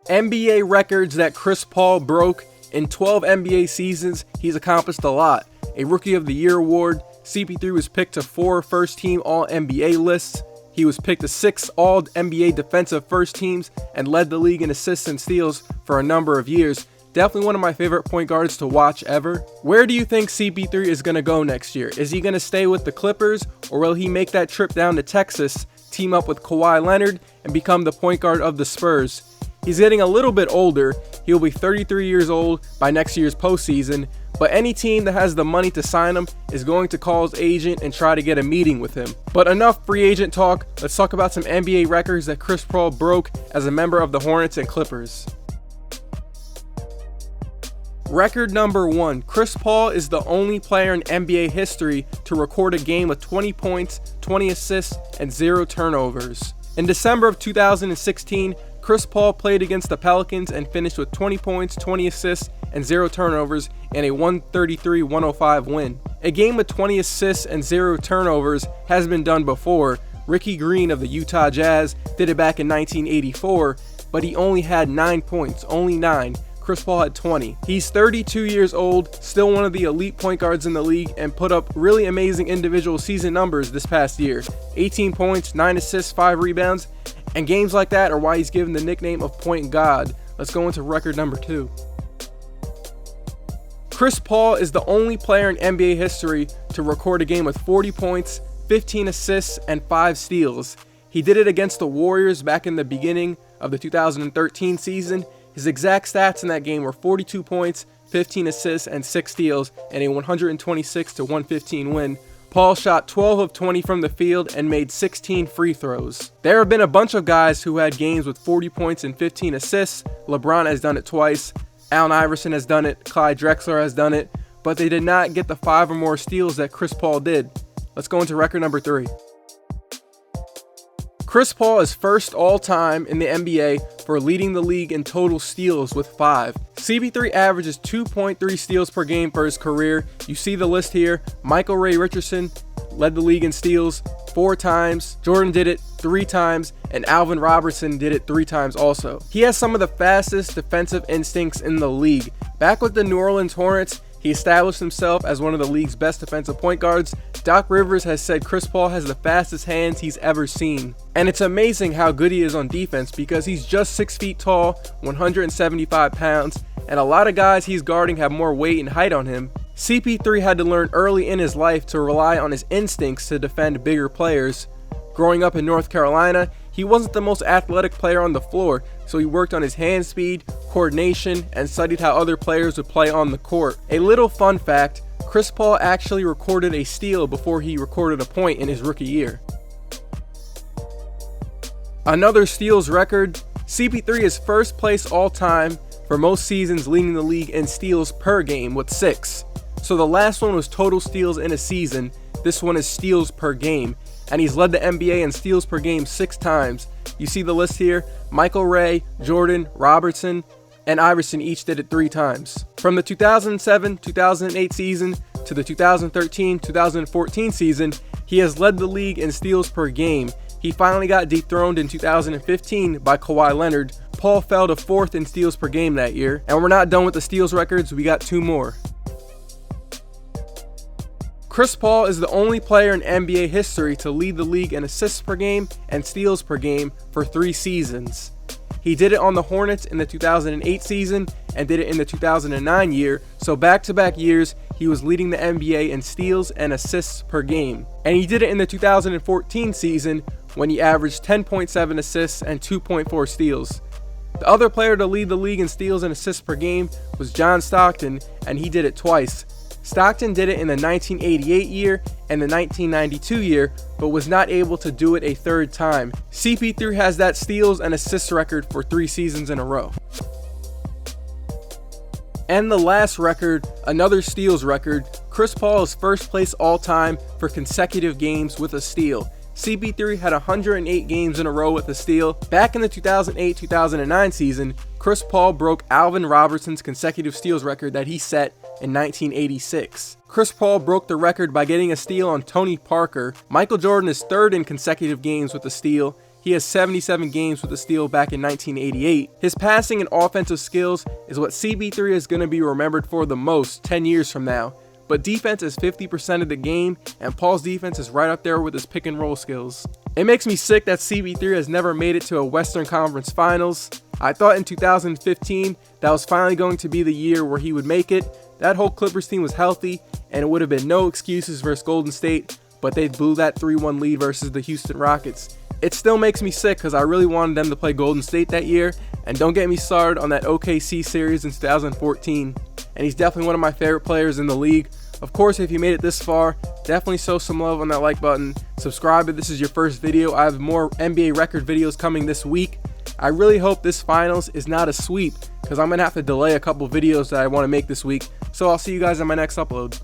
NBA records that Chris Paul broke. In 12 NBA seasons, he's accomplished a lot. A Rookie of the Year award, CP3 was picked to 4 first-team All-NBA lists. He was picked to 6 All-NBA defensive first teams and led the league in assists and steals for a number of years. Definitely one of my favorite point guards to watch ever. Where do you think CP3 is going to go next year? Is he going to stay with the Clippers, or will he make that trip down to Texas, team up with Kawhi Leonard, and become the point guard of the Spurs? He's getting a little bit older. He'll be 33 years old by next year's postseason, but any team that has the money to sign him is going to call his agent and try to get a meeting with him. But enough free agent talk. Let's talk about some NBA records that Chris Paul broke as a member of the Hornets and Clippers. Record number 1. Chris Paul is the only player in NBA history to record a game with 20 points, 20 assists, and 0 turnovers. In December of 2016, Chris Paul played against the Pelicans and finished with 20 points, 20 assists, and 0 turnovers in a 133-105 win. A game with 20 assists and 0 turnovers has been done before. Ricky Green of the Utah Jazz did it back in 1984, but he only had 9 points, only 9. Chris Paul had 20. He's 32 years old, still one of the elite point guards in the league, and put up really amazing individual season numbers this past year. 18 points, 9 assists, 5 rebounds, and games like that are why he's given the nickname of Point God. Let's go into record number 2. Chris Paul is the only player in NBA history to record a game with 40 points, 15 assists, and 5 steals. He did it against the Warriors back in the beginning of the 2013 season. His exact stats in that game were 42 points, 15 assists, and 6 steals in a 126-115 win. Paul shot 12 of 20 from the field and made 16 free throws. There have been a bunch of guys who had games with 40 points and 15 assists. LeBron has done it twice. Allen Iverson has done it. Clyde Drexler has done it. But they did not get the 5 or more steals that Chris Paul did. Let's go into record number 3. Chris Paul is first all-time in the NBA for leading the league in total steals with 5. CP3 averages 2.3 steals per game for his career. You see the list here. Michael Ray Richardson led the league in steals 4 times. Jordan did it 3 times, and Alvin Robertson did it 3 times also. He has some of the fastest defensive instincts in the league. Back with the New Orleans Hornets, he established himself as one of the league's best defensive point guards. Doc Rivers has said Chris Paul has the fastest hands he's ever seen. And it's amazing how good he is on defense because he's just 6 feet tall, 175 pounds, and a lot of guys he's guarding have more weight and height on him. CP3 had to learn early in his life to rely on his instincts to defend bigger players. Growing up in North Carolina, he wasn't the most athletic player on the floor, so he worked on his hand speed, coordination, and studied how other players would play on the court. A little fun fact, Chris Paul actually recorded a steal before he recorded a point in his rookie year. Another steals record, CP3 is first place all-time for most seasons leading the league in steals per game with 6. So the last one was total steals in a season, this one is steals per game. And he's led the NBA in steals per game 6 times. You see the list here. Michael Ray, Jordan, Robertson, and Iverson each did it 3 times. From the 2007-2008 season to the 2013-2014 season, he has led the league in steals per game. He finally got dethroned in 2015 by Kawhi Leonard. Paul fell to 4th in steals per game that year. And we're not done with the steals records, we got 2 more. Chris Paul is the only player in NBA history to lead the league in assists per game and steals per game for 3 seasons. He did it on the Hornets in the 2008 season and did it in the 2009 year, so back-to-back years he was leading the NBA in steals and assists per game. And he did it in the 2014 season when he averaged 10.7 assists and 2.4 steals. The other player to lead the league in steals and assists per game was John Stockton, and he did it twice. Stockton did it in the 1988 year and the 1992 year, but was not able to do it a 3rd time. CP3 has that steals and assists record for 3 seasons in a row. And the last record, another steals record, Chris Paul is first place all-time for consecutive games with a steal. CP3 had 108 games in a row with a steal. Back in the 2008-2009 season, Chris Paul broke Alvin Robertson's consecutive steals record that he set in 1986. Chris Paul broke the record by getting a steal on Tony Parker. Michael Jordan is 3rd in consecutive games with a steal. He has 77 games with a steal back in 1988. His passing and offensive skills is what CP3 is going to be remembered for the most 10 years from now. But defense is 50% of the game, and Paul's defense is right up there with his pick and roll skills. It makes me sick that CP3 has never made it to a Western Conference Finals. I thought in 2015 that was finally going to be the year where he would make it. That whole Clippers team was healthy, and it would have been no excuses versus Golden State, but they blew that 3-1 lead versus the Houston Rockets. It still makes me sick because I really wanted them to play Golden State that year, and don't get me started on that OKC series in 2014. And he's definitely one of my favorite players in the league. Of course, if you made it this far, definitely show some love on that like button. Subscribe if this is your first video. I have more NBA record videos coming this week. I really hope this finals is not a sweep because I'm going to have to delay a couple videos that I want to make this week. So I'll see you guys in my next upload.